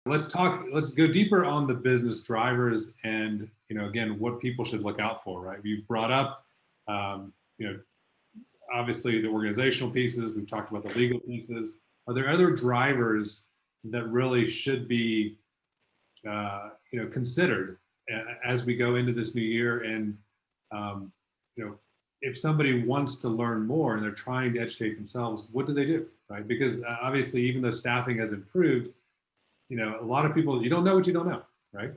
Let's go deeper on the business drivers and, again, what people should look out for, right? We've brought up, obviously the organizational pieces, we've talked about the legal pieces. Are there other drivers that really should be, considered as we go into this new year? And, if somebody wants to learn more and they're trying to educate themselves, what do they do, right? Because obviously, even though staffing has improved, a lot of people, you don't know what you don't know, right?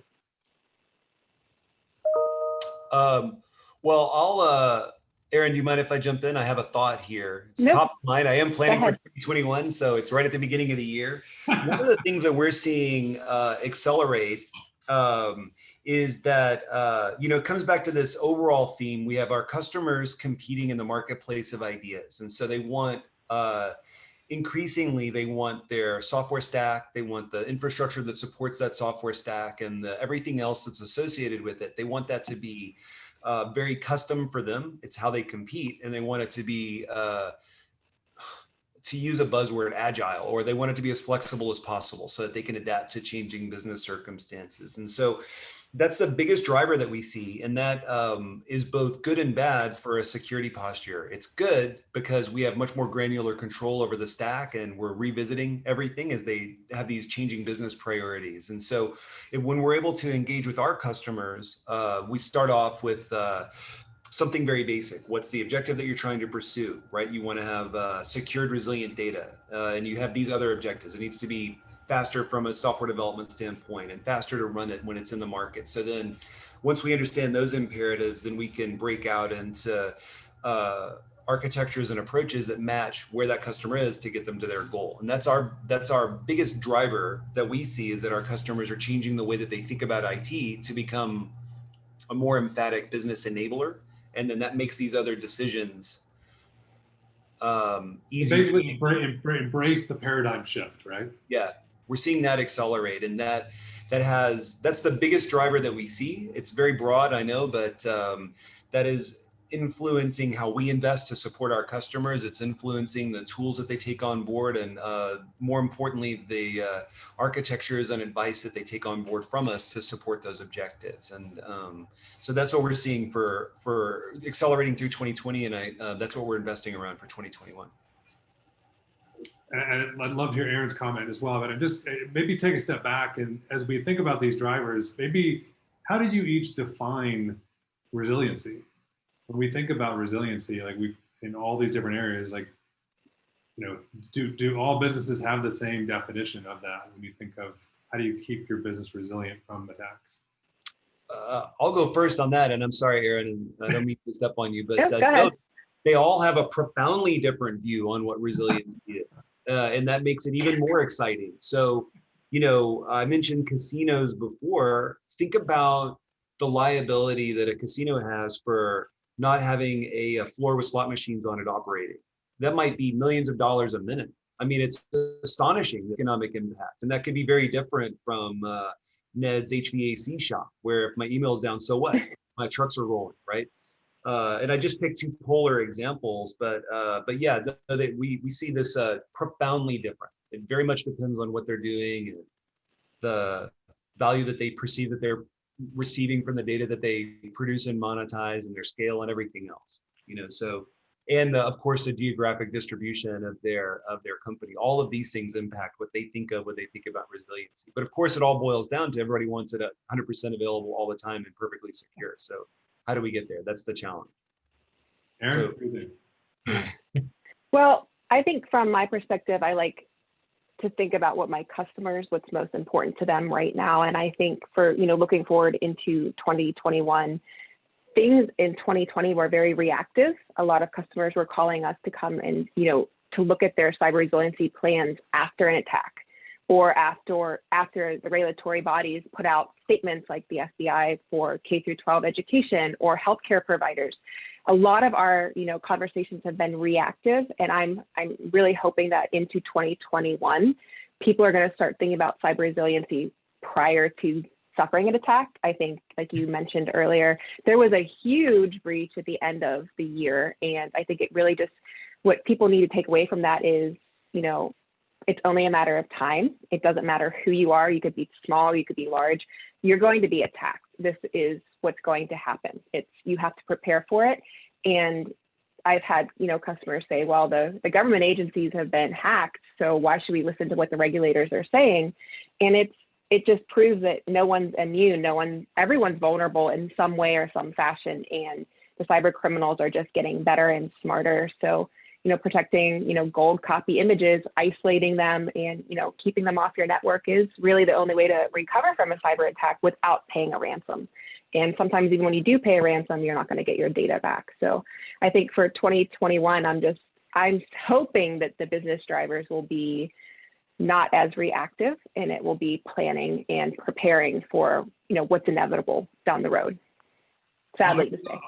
Well, Aaron, do you mind if I jump in? I have a thought here. It's top of mind. I am planning for 2021, so it's right at the beginning of the year. One of the things that we're seeing accelerate is that, it comes back to this overall theme. We have our customers competing in the marketplace of ideas. And so they want, increasingly, they want their software stack, they want the infrastructure that supports that software stack and everything else that's associated with it. They want that to be very custom for them. It's how they compete, and they want it to be, to use a buzzword, agile, or they want it to be as flexible as possible so that they can adapt to changing business circumstances. And so that's the biggest driver that we see. And that is both good and bad for a security posture. It's good because we have much more granular control over the stack and we're revisiting everything as they have these changing business priorities. And so when we're able to engage with our customers, we start off with something very basic. What's the objective that you're trying to pursue, right? You want to have secured, resilient data, and you have these other objectives. It needs to be faster from a software development standpoint and faster to run it when it's in the market. So then once we understand those imperatives, then we can break out into architectures and approaches that match where that customer is to get them to their goal. And that's our biggest driver that we see, is that our customers are changing the way that they think about IT to become a more emphatic business enabler. And then that makes these other decisions easier. Basically embrace the paradigm shift, right? Yeah, we're seeing that accelerate, and that's the biggest driver that we see. It's very broad, I know, but that is influencing how we invest to support our customers. It's influencing the tools that they take on board, and more importantly, the architectures and advice that they take on board from us to support those objectives. And so that's what we're seeing for accelerating through 2020, and that's what we're investing around for 2021. And I'd love to hear Aaron's comment as well, but I'm just maybe take a step back, and as we think about these drivers, maybe how did you each define resiliency? When we think about resiliency, like in all these different areas, like, do all businesses have the same definition of that when you think of how do you keep your business resilient from attacks? I'll go first on that, and I'm sorry, Aaron, and I don't mean to step on you, but they all have a profoundly different view on what resiliency is, and that makes it even more exciting. So, I mentioned casinos before. Think about the liability that a casino has for not having a floor with slot machines on it operating. That might be millions of dollars a minute. I mean, it's astonishing, the economic impact. And that could be very different from Ned's HVAC shop, where if my email's down, so what? My trucks are rolling, right? And I just picked two polar examples, but yeah, we see this profoundly different. It very much depends on what they're doing and the value that they perceive that they're receiving from the data that they produce and monetize, and their scale and everything else. So, and of course, the geographic distribution of their company. All of these things impact what they think of when they think about resiliency. But of course, it all boils down to everybody wants it 100% available all the time and perfectly secure. So how do we get there? That's the challenge. Aaron? Well, I think from my perspective, I like to think about what my customers, what's most important to them right now. And I think for, looking forward into 2021, things in 2020 were very reactive. A lot of customers were calling us to come and, to look at their cyber resiliency plans after an attack, or after the regulatory bodies put out statements like the FBI for K through 12 education or healthcare providers. A lot of our, conversations have been reactive, and I'm really hoping that into 2021, people are going to start thinking about cyber resiliency prior to suffering an attack. I think, like you mentioned earlier, there was a huge breach at the end of the year, and I think it really just, what people need to take away from that is, it's only a matter of time. It doesn't matter who you are. You could be small, you could be large. You're going to be attacked. This is what's going to happen. You have to prepare for it. And I've had, customers say, well, the government agencies have been hacked, so why should we listen to what the regulators are saying? And it just proves that no one's immune. Everyone's vulnerable in some way or some fashion, and the cyber criminals are just getting better and smarter. So, protecting, gold copy images, isolating them, and, keeping them off your network is really the only way to recover from a cyber attack without paying a ransom. And sometimes even when you do pay a ransom, you're not going to get your data back. So I think for 2021, I'm hoping that the business drivers will be not as reactive, and it will be planning and preparing for, what's inevitable down the road. Sadly to say.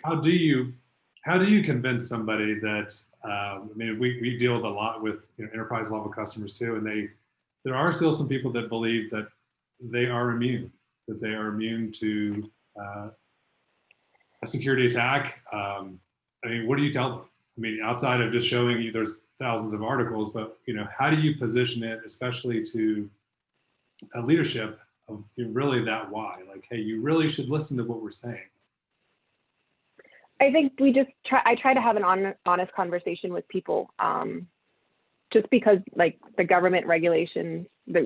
How do you convince somebody that, we deal with a lot with enterprise level customers too, and there are still some people that believe that they are immune to a security attack. What do you tell them? Outside of just showing you there's thousands of articles, but how do you position it, especially to a leadership of really that why? Like, hey, you really should listen to what we're saying. I think I try to have an honest conversation with people, just because like the government regulations, we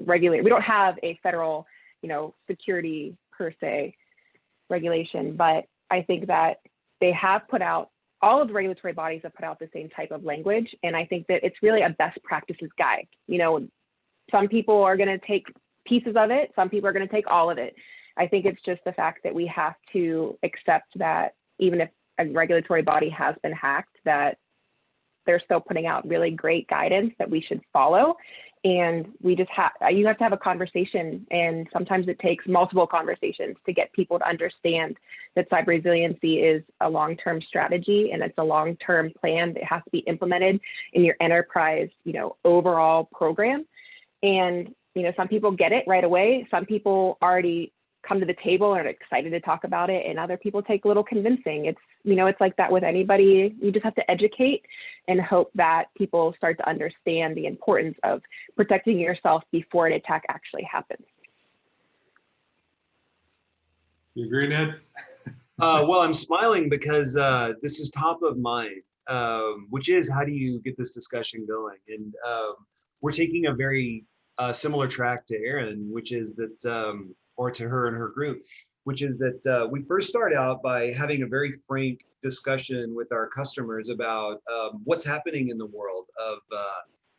don't have a federal, security per se regulation, but I think that they have put out, all of the regulatory bodies have put out the same type of language. And I think that it's really a best practices guide. Some people are going to take pieces of it. Some people are going to take all of it. I think it's just the fact that we have to accept that even if a regulatory body has been hacked, that they're still putting out really great guidance that we should follow. And you have to have a conversation, and sometimes it takes multiple conversations to get people to understand that cyber resiliency is a long-term strategy, and it's a long-term plan that has to be implemented in your enterprise, overall program. And, some people get it right away. Some people already come to the table and are excited to talk about it, and other people take a little convincing. It's like that with anybody. You just have to educate and hope that people start to understand the importance of protecting yourself before an attack actually happens. You agree, Ned? Well, I'm smiling because this is top of mind, which is how do you get this discussion going? And we're taking a very similar track to Erin, which is that, or to her and her group, which is that we first start out by having a very frank discussion with our customers about what's happening in the world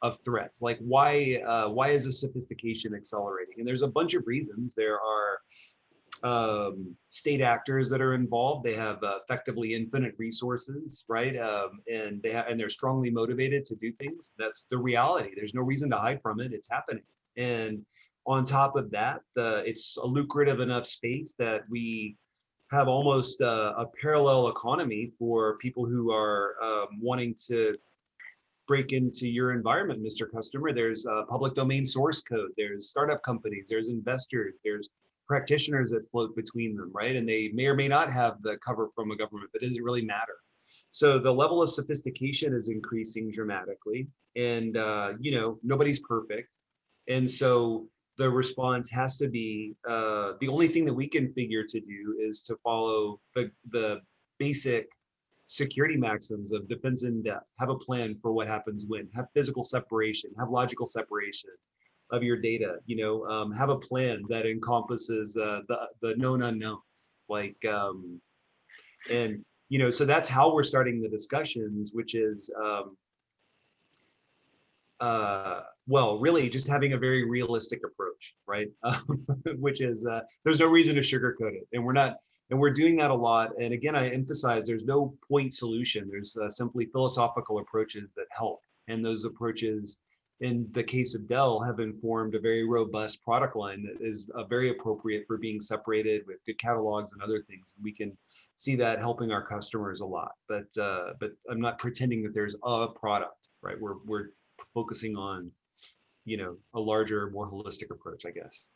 of threats. Like why is the sophistication accelerating? And there's a bunch of reasons. There are state actors that are involved. They have effectively infinite resources, right? And they're strongly motivated to do things. That's the reality. There's no reason to hide from it. It's happening. And on top of that, it's a lucrative enough space that we have almost a parallel economy for people who are wanting to break into your environment, Mr. Customer. There's public domain source code, there's startup companies, there's investors, there's practitioners that float between them, right? And they may or may not have the cover from a government, but it doesn't really matter. So the level of sophistication is increasing dramatically, and nobody's perfect. And so the response has to be, the only thing that we can figure to do is to follow the basic security maxims of defense in depth, have a plan for what happens when, have physical separation, have logical separation of your data, have a plan that encompasses the known unknowns, so that's how we're starting the discussions, which is, really just having a very realistic approach, right? Which is, there's no reason to sugarcoat it. And we're doing that a lot. And again, I emphasize there's no point solution. There's simply philosophical approaches that help. And those approaches, in the case of Dell, have informed a very robust product line that is very appropriate for being separated with good catalogs and other things. We can see that helping our customers a lot. But I'm not pretending that there's a product, right? We're focusing on, a larger, more holistic approach, I guess.